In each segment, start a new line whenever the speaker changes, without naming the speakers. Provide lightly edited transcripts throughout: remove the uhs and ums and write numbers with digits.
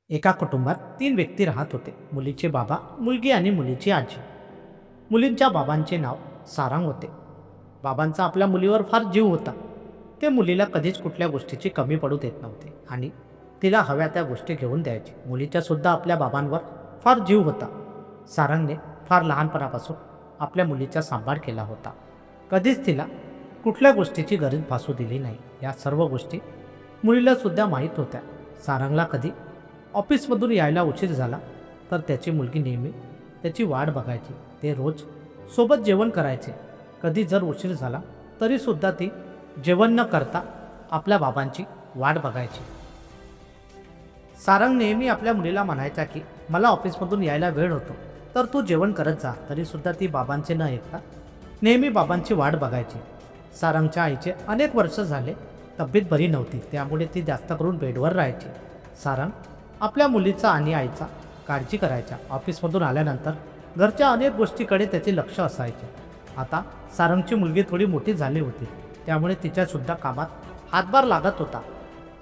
एका कुटुंबात 3 व्यक्ती राहत होते. मुलीचे बाबा, मुलगी आणि मुलीची आजी. मुलींच्या बाबांचे नाव सारंग होते. बाबांचा आपल्या मुलीवर फार जीव होता. ते मुलीला कधीच कुठल्या गोष्टीची कमी पडू देत नव्हते आणि तिला हव्या त्या गोष्टी घेऊन द्यायचे. मुलीच्या सुद्धा आपल्या बाबांवर फार जीव होता. सारंगने फार लहानपणापासून आपल्या मुलीचा सांभाळ केला होता. कधीच तिला कुठल्या गोष्टीची गरज भासू दिली नाही. या सर्व गोष्टी मुलीला सुद्धा माहीत होत्या. सारंगला कधी ऑफिसमधून यायला उशीर झाला तर त्याची मुलगी नेहमी त्याची वाट बघायची. ते रोज सोबत जेवण करायचे. कधी जर उशीर झाला तरीसुद्धा ती जेवण न करता आपल्या बाबांची वाट बघायची. सारंग नेहमी आपल्या मुलीला म्हणायचा की मला ऑफिसमधून यायला वेळ होतो तर तू जेवण करत जा. तरीसुद्धा ती बाबांचे न ऐकता नेहमी बाबांची वाट बघायची. सारंगच्या आईचे अनेक वर्ष झाले तब्येत बरी नव्हती, त्यामुळे ती जास्त करून बेडवर राहायची. सारंग आपल्या मुलीचा आणि आईचा काळजी करायच्या. ऑफिसमधून आल्यानंतर घरच्या अनेक गोष्टीकडे त्याचे लक्ष असायचे. आता सारंगची मुलगी थोडी मोठी झाली होती, त्यामुळे तिच्यासुद्धा कामात हातभार लागत होता.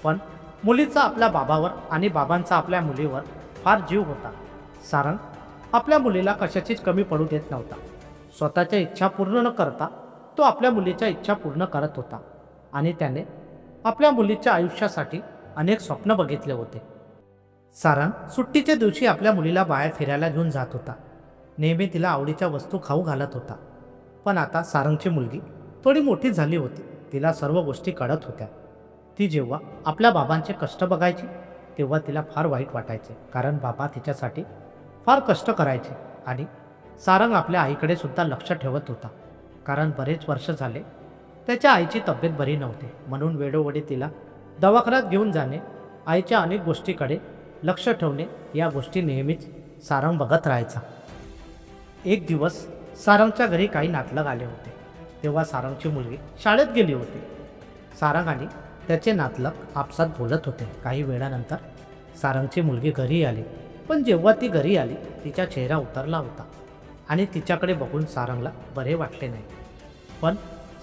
पण मुलीचा आपल्या बाबावर आणि बाबांचा आपल्या मुलीवर फार जीव होता. सारंग आपल्या मुलीला कशाचीच कमी पडू देत नव्हता. स्वतःच्या इच्छा पूर्ण न करता तो आपल्या मुलीच्या इच्छा पूर्ण करत होता आणि त्याने आपल्या मुलीच्या आयुष्यासाठी अनेक स्वप्न बघितले होते. सारंग सुट्टीच्या दिवशी आपल्या मुलीला बाहेर फिरायला घेऊन जात होता. नेहमी तिला आवडीच्या वस्तू खाऊ घालत होता. पण आता सारंगची मुलगी थोडी मोठी झाली होती. तिला सर्व गोष्टी कळत होत्या. ती जेव्हा आपल्या बाबांचे कष्ट बघायची तेव्हा तिला फार वाईट वाटायचे, कारण बाबा तिच्यासाठी फार कष्ट करायचे. आणि सारंग आपल्या आईकडे सुद्धा लक्ष ठेवत होता, कारण बरेच वर्ष झाले त्याच्या आईची तब्येत बरी नव्हती. म्हणून वेळोवेळी तिला दवाखान्यात घेऊन जाणे, आईच्या अनेक गोष्टीकडे लक्ष ठेवणे, या गोष्टी नेहमीच सारंग बघत राहायचा. एक दिवस सारंगच्या घरी काही नातलग आले होते. तेव्हा सारंगची मुलगी शाळेत गेली होती. सारंग आणि त्याचे नातलग आपसात बोलत होते. काही वेळानंतर सारंगची मुलगी घरी आली. पण जेव्हा ती घरी आली तिचा चेहरा उतरला होता आणि तिच्याकडे बघून सारंगला बरे वाटले नाही. पण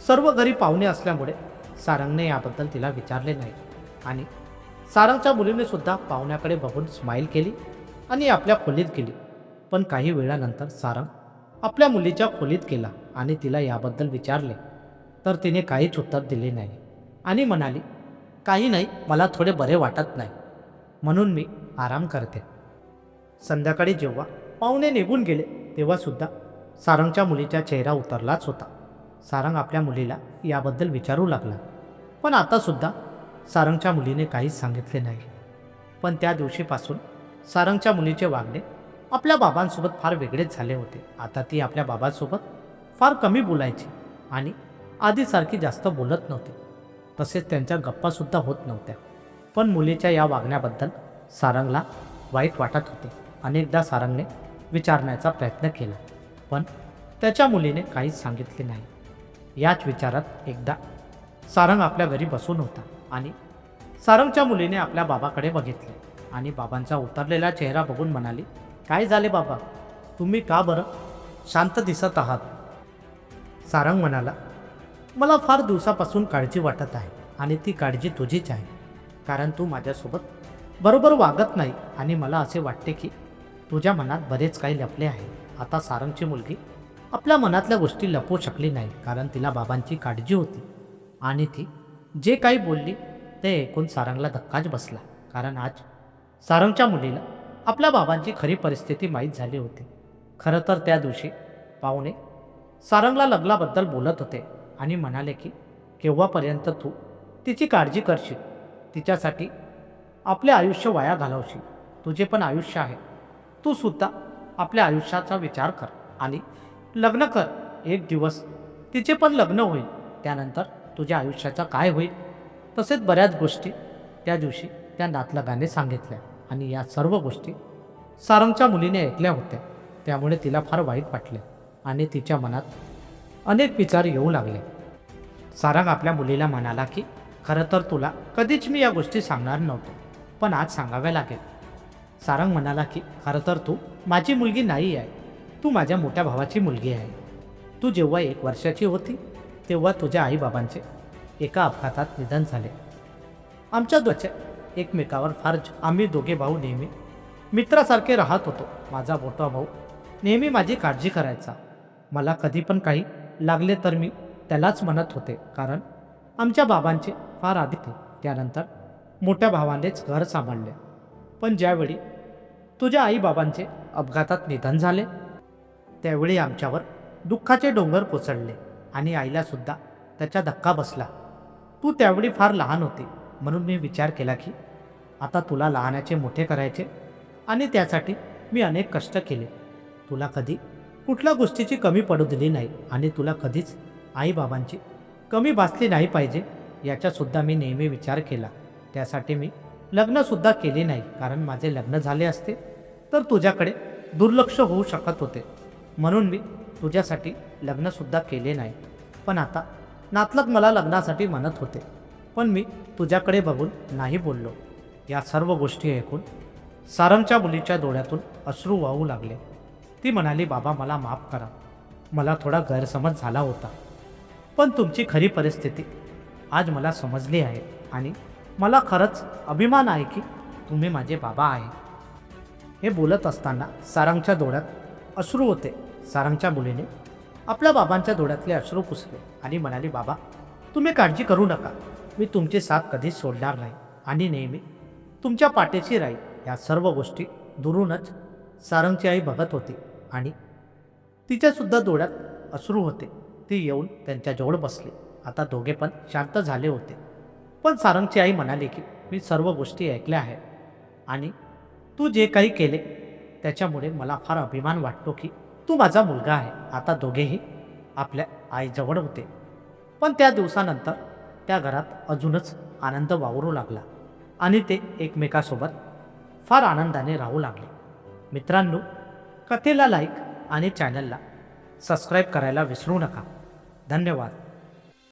सर्व घरी पाहुणे असल्यामुळे सारंगने याबद्दल तिला विचारले नाही. आणि सारंगच्या मुलीने सुद्धा पाहुण्याकडे बघून स्माईल केली आणि आपल्या खोलीत गेली. पण काही वेळानंतर सारंग आपल्या मुलीच्या खोलीत गेला आणि तिला याबद्दल विचारले तर तिने काहीच उत्तर दिले नाही आणि म्हणाली, काही नाही, मला थोडे बरे वाटत नाही म्हणून मी आराम करते. संध्याकाळी जेव्हा पाहुणे निघून गेले तेव्हा सुद्धा सारंगच्या मुलीचा चेहरा उतरलाच होता. सारंग आपल्या मुलीला याबद्दल विचारू लागला, पण आतासुद्धा सारंगच्या मुलीने काहीच सांगितले नाही. पण त्या दिवशीपासून सारंगच्या मुलीचे वागणे आपल्या बाबांसोबत फार वेगळेच झाले होते. आता ती आपल्या बाबांसोबत फार कमी बोलायची आणि आधीसारखी जास्त बोलत नव्हती. तसेच त्यांच्या गप्पासुद्धा होत नव्हत्या. पण मुलीच्या या वागण्याबद्दल सारंगला वाईट वाटत होते. अनेकदा सारंगने विचारण्याचा प्रयत्न केला, पण त्याच्या मुलीने काहीच सांगितले नाही. याच विचारात एकदा सारंग आपल्या घरी बसून होता आणि सारंगच्या मुलीने आपल्या बाबाकडे बघितले आणि बाबांचा उतरलेला चेहरा बघून म्हणाली, काय झाले बाबा, तुम्ही का बरं शांत दिसत आहात? सारंग म्हणाला, मला फार दिवसापासून काळजी वाटत आहे आणि ती काळजी तुझीच आहे, कारण तू माझ्यासोबत बरोबर वागत नाही आणि मला असे वाटते की तुझ्या मनात बरेच काही लपले आहे. आता सारंगची मुलगी आपल्या मनातल्या गोष्टी लपवू शकली नाही, कारण तिला बाबांची काळजी होती. आणि ती जे काही बोलली ते ऐकून सारंगला धक्काच बसला, कारण आज सारंगच्या मुलीला आपल्या बाबांची खरी परिस्थिती माहीत झाली होती. खरं तर त्या दिवशी पाहुणे सारंगला लग्नाबद्दल बोलत होते आणि म्हणाले की केव्हापर्यंत तू तिची काळजी करशील, तिच्यासाठी आपले आयुष्य वाया घालवशील. तुझे पण आयुष्य आहे, तू सुद्धा आपल्या आयुष्याचा विचार कर आणि लग्न कर. एक दिवस तिचे पण लग्न होईल, त्यानंतर तुझ्या आयुष्याचा काय होईल? तसेच बऱ्याच गोष्टी त्या दिवशी त्या नातलगाने सांगितल्या आणि या सर्व गोष्टी सारंगच्या मुलीने ऐकल्या होत्या. त्यामुळे तिला फार वाईट वाटले आणि तिच्या मनात अनेक विचार येऊ लागले. सारंग आपल्या मुलीला म्हणाला की खरं तर तुला कधीच मी या गोष्टी सांगणार नव्हतो, पण आज सांगाव्या लागेल. सारंग म्हणाला की खरं तर तू माझी मुलगी नाही आहे, तू माझ्या मोठ्या भावाची मुलगी आहे. तू जेव्हा 1 वर्षाची होती तेव्हा तुझ्या आईबाबांचे एका अपघातात निधन झाले. आमच्या दोघांचे एकमेकावर आम्ही दोघे भाऊ नेहमी मित्रासारखे राहत होतो. माझा मोठा भाऊ नेहमी माझी काळजी करायचा. मला कधी पण काही लागले तर मी त्यालाच म्हणत होते, कारण आमच्या बाबांचे फार आधी ते. त्यानंतर मोठ्या भावानेच घर सांभाळले. पण ज्यावेळी तुझ्या आईबाबांचे अपघातात निधन झाले त्यावेळी आमच्यावर दुःखाचे डोंगर कोसळले आणि आईलासुद्धा त्याचा धक्का बसला. तू त्यावेळी फार लहान होती, म्हणून मी विचार केला की आता तुला लहानाचे मोठे करायचे आणि त्यासाठी मी अनेक कष्ट केले. तुला कधी कुठल्या गोष्टीची कमी पडू दिली नाही आणि तुला कधीच आईबाबांची कमी भासली नाही पाहिजे याचासुद्धा मी नेहमी विचार केला. त्यासाठी मी लग्नसुद्धा केले नाही, कारण माझे लग्न झाले असते तर तुझ्याकडे दुर्लक्ष होऊ शकत होते. म्हणून मी तुझ्यासाठी लग्नसुद्धा केले नाही. पण आता नातलग मला लग्नासाठी म्हणत होते, पण मी तुझ्याकडे बघून नाही बोललो. या सर्व गोष्टी ऐकून सारंगच्या मुलीच्या डोळ्यातून अश्रू वाहू लागले. ती म्हणाली, बाबा मला माफ करा, मला थोडा गैरसमज झाला होता, पण तुमची खरी परिस्थिती आज मला समजली आहे आणि मला खरंच अभिमान आहे की तुम्ही माझे बाबा आहे. हे बोलत असताना सारंगच्या डोळ्यात अश्रू होते. सारंगच्या मुलीने आपल्या बाबांच्या डोळ्यातले अश्रू पुसले आणि म्हणाली, बाबा तुम्ही काळजी करू नका, मी तुमची साथ कधीच सोडणार नाही आणि नेहमी तुमच्या पाठीशी राहील. या सर्व गोष्टी दुरूनच सारंगची आई बघत होती आणि तिच्यासुद्धा डोळ्यात अश्रू होते. ती येऊन त्यांच्याजवळ बसली. आता दोघे पण शांत झाले होते. पण सारंगची आई म्हणाली की मी सर्व गोष्टी ऐकल्या आहेत आणि तू जे काही केले त्याच्यामुळे मला फार अभिमान वाटतो की तू माझा मुलगा आहे. आता दोघेही आपल्या आईजवळ होते. पण त्या दिवसानंतर त्या घरात अजूनच आनंद वावरू लागला आणि ते एकमेकासोबत फार आनंदाने राहू लागले. मित्रांनो, कथेला लाईक आणि चॅनलला सबस्क्राईब करायला विसरू नका. धन्यवाद.